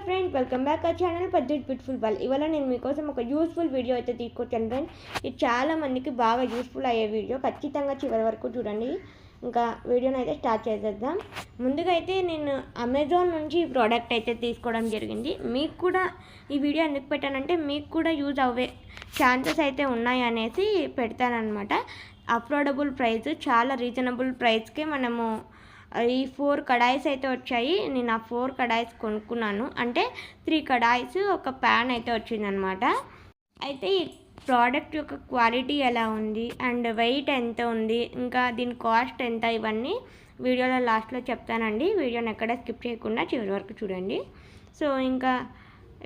Friends, welcome back our channel పద్దెట్ beautiful ball. ఇవాళ నేను మీకోసం ఒక యూస్ఫుల్ వీడియో అయితే తీసుకొచ్చాను ఫ్రెండ్స్. ఇది చాలా మందికి బాగా యూస్ఫుల్ అయ్యే వీడియో. ఖచ్చితంగా చివరి వరకు చూడండి. ఇంకా వీడియోని అయితే స్టార్ట్ చేసేద్దాం. ముందుగా అయితే నేను అమెజాన్ నుంచి ఈ ప్రోడక్ట్ అయితే తీసుకోవడం జరిగింది. మీకు కూడా ఈ వీడియో ఎందుకు పెట్టానంటే మీకు కూడా యూజ్ అవ్వే ఛాన్సెస్ అయితే ఉన్నాయి అనేసి పెడతానమాట. అఫోర్డబుల్ ప్రైస్, చాలా రీజనబుల్ ప్రైస్కే మనము ఈ 4 కడాయిస్ అయితే వచ్చాయి. నేను ఆ 4 కడాయిస్ కొనుక్కున్నాను. అంటే 3 కడాయిస్, ఒక ప్యాన్ అయితే వచ్చిందనమాట. అయితే ఈ ప్రోడక్ట్ యొక్క క్వాలిటీ ఎలా ఉంది అండ్ వెయిట్ ఎంత ఉంది, ఇంకా దీని కాస్ట్ ఎంత, ఇవన్నీ వీడియోలో లాస్ట్లో చెప్తానండి. వీడియోని ఎక్కడ స్కిప్ చేయకుండా చివరి వరకు చూడండి. సో ఇంకా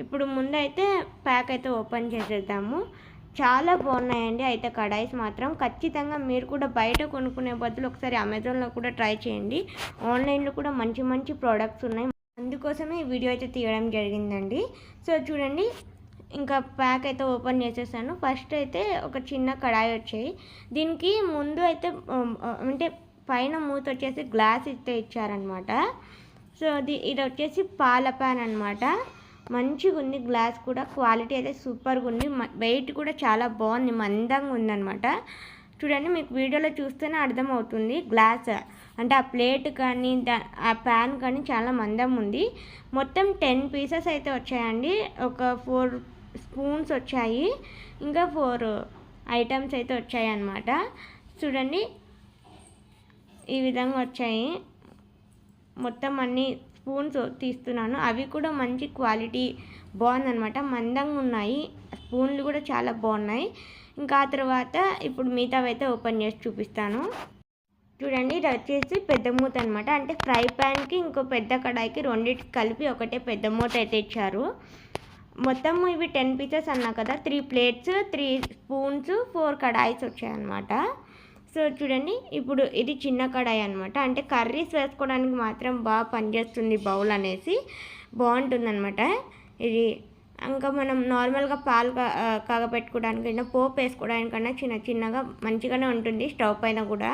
ఇప్పుడు ముందైతే ప్యాక్ అయితే ఓపెన్ చేసేద్దాము. చాలా బాగున్నాయండి. అయితే కడాయిస్ మాత్రం ఖచ్చితంగా మీరు కూడా బయట కొనుక్కునే బదులు ఒకసారి అమెజాన్లో కూడా ట్రై చేయండి. ఆన్లైన్లో కూడా మంచి మంచి ప్రోడక్ట్స్ ఉన్నాయి. అందుకోసమే ఈ వీడియో అయితే తీయడం జరిగిందండి. సో చూడండి, ఇంకా ప్యాక్ అయితే ఓపెన్ చేసేసాను. ఫస్ట్ అయితే ఒక చిన్న కడాయి వచ్చాయి. దీనికి ముందు అయితే అంటే పైన మూత వచ్చేసి గ్లాస్ అయితే ఇచ్చారనమాట. సో ఇది వచ్చేసి పాల ప్యాన్ అనమాట. మంచిగా ఉంది. గ్లాస్ కూడా క్వాలిటీ అయితే సూపర్గా ఉంది. వెయిట్ కూడా చాలా బాగుంది, మందంగా ఉందన్నమాట. చూడండి, మీకు వీడియోలో చూస్తేనే అర్థమవుతుంది. గ్లాస్ అంటే ఆ ప్లేట్ కానీ ఆ ప్యాన్ కానీ చాలా మందం ఉంది. మొత్తం 10 పీసెస్ అయితే వచ్చాయండి. ఒక 4 స్పూన్స్ వచ్చాయి, ఇంకా 4 ఐటమ్స్ అయితే వచ్చాయి అన్నమాట. చూడండి, ఈ విధంగా వచ్చాయి. మొత్తం అన్ని స్పూన్స్ తీస్తున్నాను. అవి కూడా మంచి క్వాలిటీ బాగుందన్నమాట, మందంగా ఉన్నాయి. స్పూన్లు కూడా చాలా బాగున్నాయి. ఇంకా ఆ తర్వాత ఇప్పుడు మిగతావి అయితే ఓపెన్ చేసి చూపిస్తాను. చూడండి, ఇది వచ్చేసి పెద్ద మూత అనమాట. అంటే ఫ్రై ప్యాన్కి ఇంకో పెద్ద కడాయికి రెండింటికి కలిపి ఒకటే పెద్ద మూత అయితే ఇచ్చారు. మొత్తం ఇవి 10 పీసెస్ అన్నా కదా. 3 ప్లేట్స్, 3 స్పూన్స్, 4 కడాయిస్ వచ్చాయన్నమాట. సో చూడండి, ఇప్పుడు ఇది చిన్న కడాయి అనమాట. అంటే కర్రీస్ వేసుకోవడానికి మాత్రం బాగా పనిచేస్తుంది. బౌల్ అనేసి బాగుంటుందన్నమాట ఇది. ఇంకా మనం నార్మల్గా పాలు కాగపెట్టుకోవడానికైనా, పోపు వేసుకోవడానికన్నా చిన్న చిన్నగా మంచిగానే ఉంటుంది. స్టవ్ పైన కూడా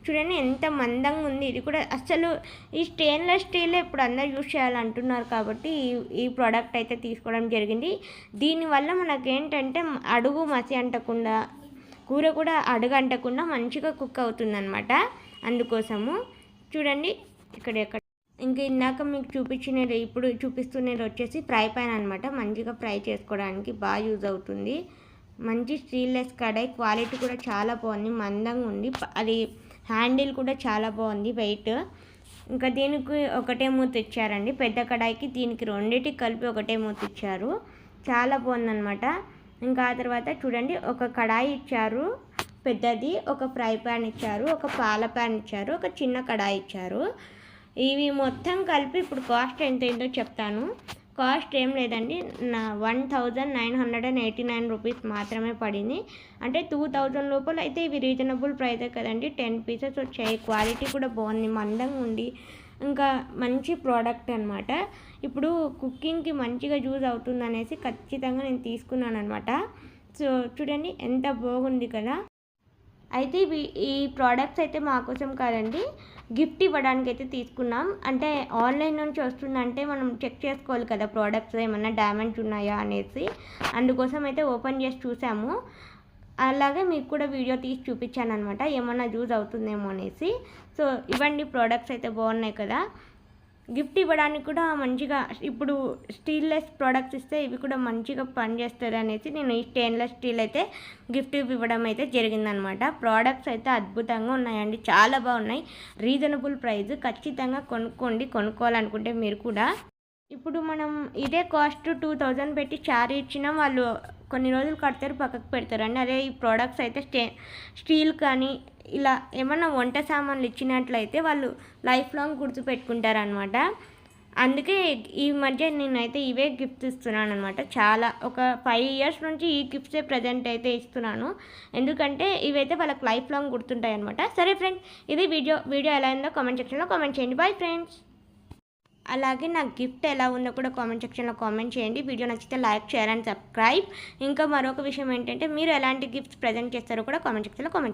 చూడండి ఎంత మందంగా ఉంది. ఇది కూడా అసలు ఈ స్టెయిన్లెస్ స్టీల్ ఇప్పుడు అందరూ యూజ్ చేయాలంటున్నారు కాబట్టి ఈ ప్రోడక్ట్ అయితే తీసుకోవడం జరిగింది. దీనివల్ల మనకేంటంటే అడుగు మసి అంటకుండా, కూర కూడా అడుగంటకుండా మంచిగా కుక్ అవుతుందన్నమాట. అందుకోసము చూడండి, ఎక్కడ ఇంకా ఇందాక మీకు చూపించినది ఇప్పుడు చూపిస్తున్నది వచ్చేసి ఫ్రై ప్యాన్ అనమాట. మంచిగా ఫ్రై చేసుకోవడానికి బాగా యూజ్ అవుతుంది. మంచి స్టీల్లెస్ కడాయి, క్వాలిటీ కూడా చాలా బాగుంది, మందంగా ఉంది. అది హ్యాండిల్ కూడా చాలా బాగుంది, వెయిట్. ఇంకా దీనికి ఒకటే మూత ఇచ్చారండి. పెద్ద కడాయికి దీనికి రెండింటికి కలిపి ఒకటే మూత ఇచ్చారు. చాలా బాగుందన్నమాట. ఇంకా ఆ తర్వాత చూడండి, ఒక కడాయి ఇచ్చారు పెద్దది, ఒక ఫ్రై ప్యాన్ ఇచ్చారు, ఒక పాల ప్యాన్ ఇచ్చారు, ఒక చిన్న కడాయి ఇచ్చారు. ఇవి మొత్తం కలిపి ఇప్పుడు కాస్ట్ ఎంత ఏంటో చెప్తాను. కాస్ట్ ఏం లేదండి, 1989 రూపీస్ మాత్రమే పడింది. అంటే 2000 లోపల అయితే ఇవి రీజనబుల్ ప్రైసే కదండి. 10 పీసెస్ వచ్చాయి. క్వాలిటీ కూడా బాగుంది, మందంగా ఉంది. ఇంకా మంచి ప్రోడక్ట్ అనమాట. ఇప్పుడు కుకింగ్కి మంచిగా యూజ్ అవుతుంది అనేసి ఖచ్చితంగా నేను తీసుకున్నాను అనమాట. సో చూడండి ఎంత బాగుంది కదా. అయితే ఈ ప్రోడక్ట్స్ అయితే మా కోసం కాదండి, గిఫ్ట్ ఇవ్వడానికి అయితే తీసుకున్నాం. అంటే ఆన్లైన్ నుంచి వస్తుందంటే మనం చెక్ చేసుకోవాలి కదా ప్రోడక్ట్స్ ఏమన్నా డ్యామేజ్ ఉన్నాయా అనేసి. అందుకోసం అయితే ఓపెన్ చేసి చూసాము. అలాగే మీకు కూడా వీడియో తీసి చూపించాను అనమాట, ఏమన్నా యూజ్ అవుతుందేమో అనేసి. సో ఇవ్వండి, ప్రోడక్ట్స్ అయితే బాగున్నాయి కదా. గిఫ్ట్ ఇవ్వడానికి కూడా మంచిగా, ఇప్పుడు స్టీల్లెస్ ప్రోడక్ట్స్ ఇస్తే ఇవి కూడా మంచిగా పనిచేస్తుంది అనేసి నేను ఈ స్టెయిన్లెస్ స్టీల్ అయితే గిఫ్ట్ ఇవ్వడం అయితే జరిగిందనమాట. ప్రోడక్ట్స్ అయితే అద్భుతంగా ఉన్నాయండి, చాలా బాగున్నాయి. Reasonable price. ఖచ్చితంగా కొనుక్కోండి, కొనుక్కోవాలనుకుంటే మీరు కూడా. ఇప్పుడు మనం ఇదే కాస్ట్ 2000 పెట్టి చారీ ఇచ్చినా వాళ్ళు కొన్ని రోజులు కడతారు, పక్కకు పెడతారండి. అదే ఈ ప్రోడక్ట్స్ అయితే స్టీల్ కానీ ఇలా ఏమన్నా వంట సామాన్లు ఇచ్చినట్లయితే వాళ్ళు లైఫ్ లాంగ్ గుర్తుపెట్టుకుంటారనమాట. అందుకే ఈ మధ్య నేనైతే ఇవే గిఫ్ట్స్ ఇస్తున్నాను అనమాట. చాలా ఒక 5 ఇయర్స్ నుంచి ఈ గిఫ్ట్సే ప్రజెంట్ అయితే ఇస్తున్నాను. ఎందుకంటే ఇవైతే వాళ్ళకి లైఫ్ లాంగ్ గుర్తుంటాయి అనమాట. సరే ఫ్రెండ్స్, ఇది వీడియో ఎలా ఉందో కామెంట్ సెక్షన్లో కామెంట్ చేయండి. Bye friends. అలాగే నా గిఫ్ట్ ఎలా ఉందో కూడా కామెంట్ సెక్షన్లో కామెంట్ చేయండి. వీడియో నచ్చితే లైక్, షేర్ అండ్ సబ్స్క్రైబ్. ఇంకా మరొక విషయం ఏంటంటే మీరు ఎలాంటి గిఫ్ట్స్ ప్రజెంట్ చేస్తారో కూడా కామెంట్ సెక్షన్లో కామెంట్